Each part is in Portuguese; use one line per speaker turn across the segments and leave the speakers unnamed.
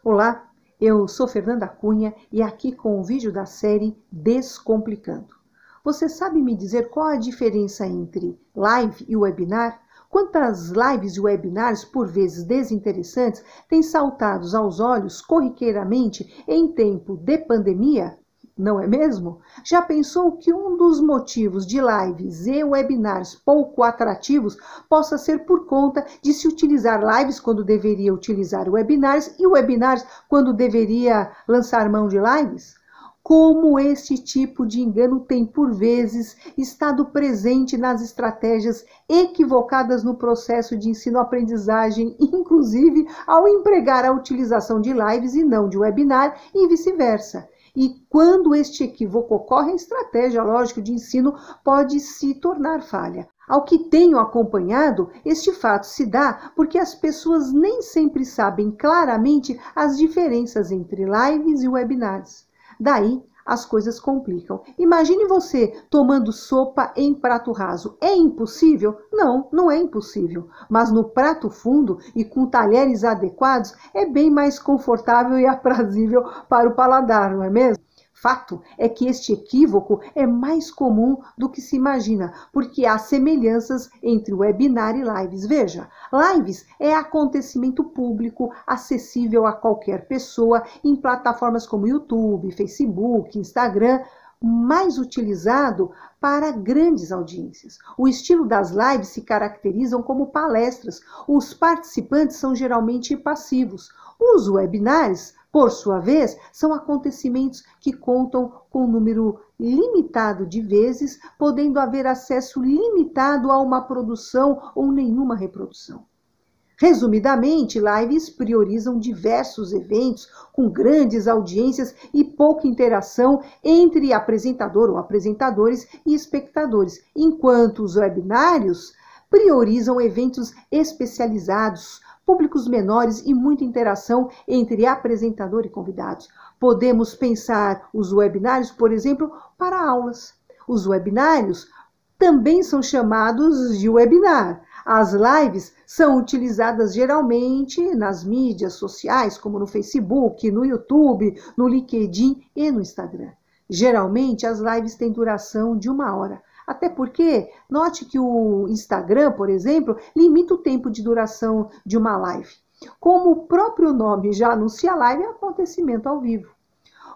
Olá, eu sou Fernanda Cunha e aqui com o vídeo da série Descomplicando. Você sabe me dizer qual a diferença entre live e webinar? Quantas lives e webinars, por vezes desinteressantes, têm saltado aos olhos corriqueiramente em tempo de pandemia? Não é mesmo? Já pensou que um dos motivos de lives e webinars pouco atrativos possa ser por conta de se utilizar lives quando deveria utilizar webinars e webinars quando deveria lançar mão de lives? Como este tipo de engano tem, por vezes, estado presente nas estratégias equivocadas no processo de ensino-aprendizagem, inclusive ao empregar a utilização de lives e não de webinar e vice-versa. E quando este equívoco ocorre, a estratégia, lógico, de ensino pode se tornar falha. Ao que tenho acompanhado, este fato se dá porque as pessoas nem sempre sabem claramente as diferenças entre lives e webinars. Daí, as coisas complicam. Imagine você tomando sopa em prato raso. É impossível? Não, não é impossível. Mas no prato fundo e com talheres adequados, é bem mais confortável e aprazível para o paladar, não é mesmo? Fato é que este equívoco é mais comum do que se imagina, porque há semelhanças entre webinar e lives. Veja, lives é acontecimento público, acessível a qualquer pessoa, em plataformas como YouTube, Facebook, Instagram, mais utilizado para grandes audiências. O estilo das lives se caracterizam como palestras. Os participantes são geralmente passivos. Os webinars, por sua vez, são acontecimentos que contam com um número limitado de vezes, podendo haver acesso limitado a uma produção ou nenhuma reprodução. Resumidamente, lives priorizam diversos eventos com grandes audiências e pouca interação entre apresentador ou apresentadores e espectadores, enquanto os webinários priorizam eventos especializados, públicos menores e muita interação entre apresentador e convidados. Podemos pensar os webinários, por exemplo, para aulas. Os webinários também são chamados de webinar. As lives são utilizadas geralmente nas mídias sociais, como no Facebook, no YouTube, no LinkedIn e no Instagram. Geralmente, as lives têm duração de 1 hora. Até porque, note que o Instagram, por exemplo, limita o tempo de duração de uma live. Como o próprio nome já anuncia, a live é acontecimento ao vivo.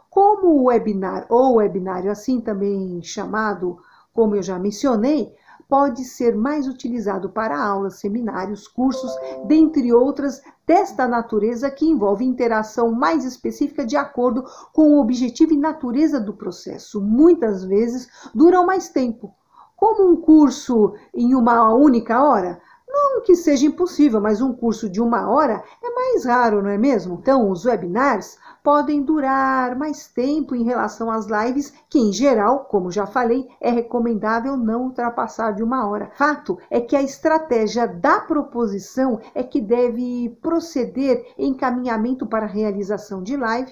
Como o webinar ou webinário, assim também chamado, como eu já mencionei, pode ser mais utilizado para aulas, seminários, cursos, dentre outras desta natureza que envolve interação mais específica de acordo com o objetivo e natureza do processo. Muitas vezes duram mais tempo. Como um curso em 1 única hora? Não que seja impossível, mas um curso de 1 hora é mais raro, não é mesmo? Então, os webinars podem durar mais tempo em relação às lives, que em geral, como já falei, é recomendável não ultrapassar de 1 hora. Fato é que a estratégia da proposição é que deve proceder em encaminhamento para a realização de live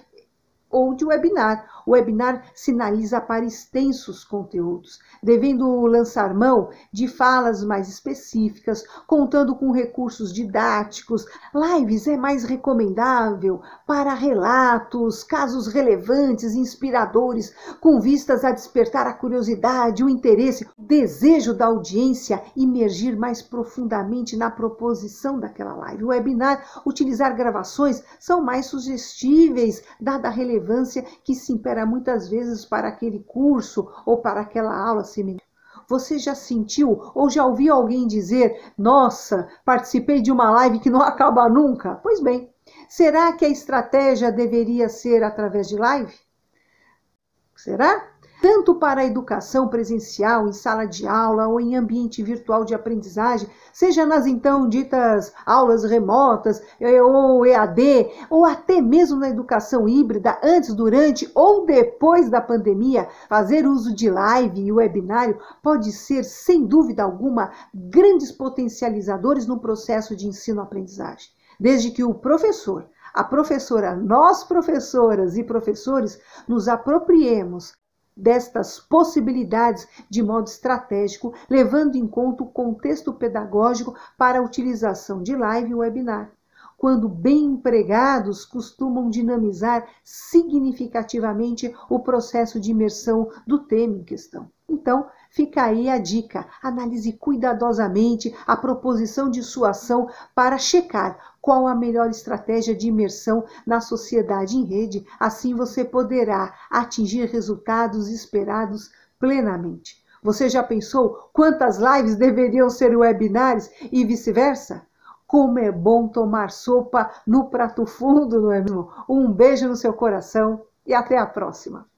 ou de webinar. O webinar sinaliza para extensos conteúdos, devendo lançar mão de falas mais específicas, contando com recursos didáticos. Lives é mais recomendável para relatos, casos relevantes, inspiradores, com vistas a despertar a curiosidade, o interesse, o desejo da audiência imergir mais profundamente na proposição daquela live. O webinar, utilizar gravações, são mais sugestíveis, dada a relevância que se impera muitas vezes para aquele curso ou para aquela aula seminar. Você já sentiu ou já ouviu alguém dizer: nossa, participei de uma live que não acaba nunca? Pois bem, será que a estratégia deveria ser através de live? Será? Tanto para a educação presencial, em sala de aula ou em ambiente virtual de aprendizagem, seja nas então ditas aulas remotas ou EAD, ou até mesmo na educação híbrida, antes, durante ou depois da pandemia, fazer uso de live e webinário pode ser, sem dúvida alguma, grandes potencializadores no processo de ensino-aprendizagem. Desde que o professor, a professora, nós professoras e professores nos apropriemos destas possibilidades de modo estratégico, levando em conta o contexto pedagógico para a utilização de live e webinar. quando bem empregados, costumam dinamizar significativamente o processo de imersão do tema em questão. Então, fica aí a dica. Analise cuidadosamente a proposição de sua ação para checar qual a melhor estratégia de imersão na sociedade em rede. Assim você poderá atingir resultados esperados plenamente. Você já pensou quantas lives deveriam ser webinars e vice-versa? Como é bom tomar sopa no prato fundo, não é mesmo? Um beijo no seu coração e até a próxima!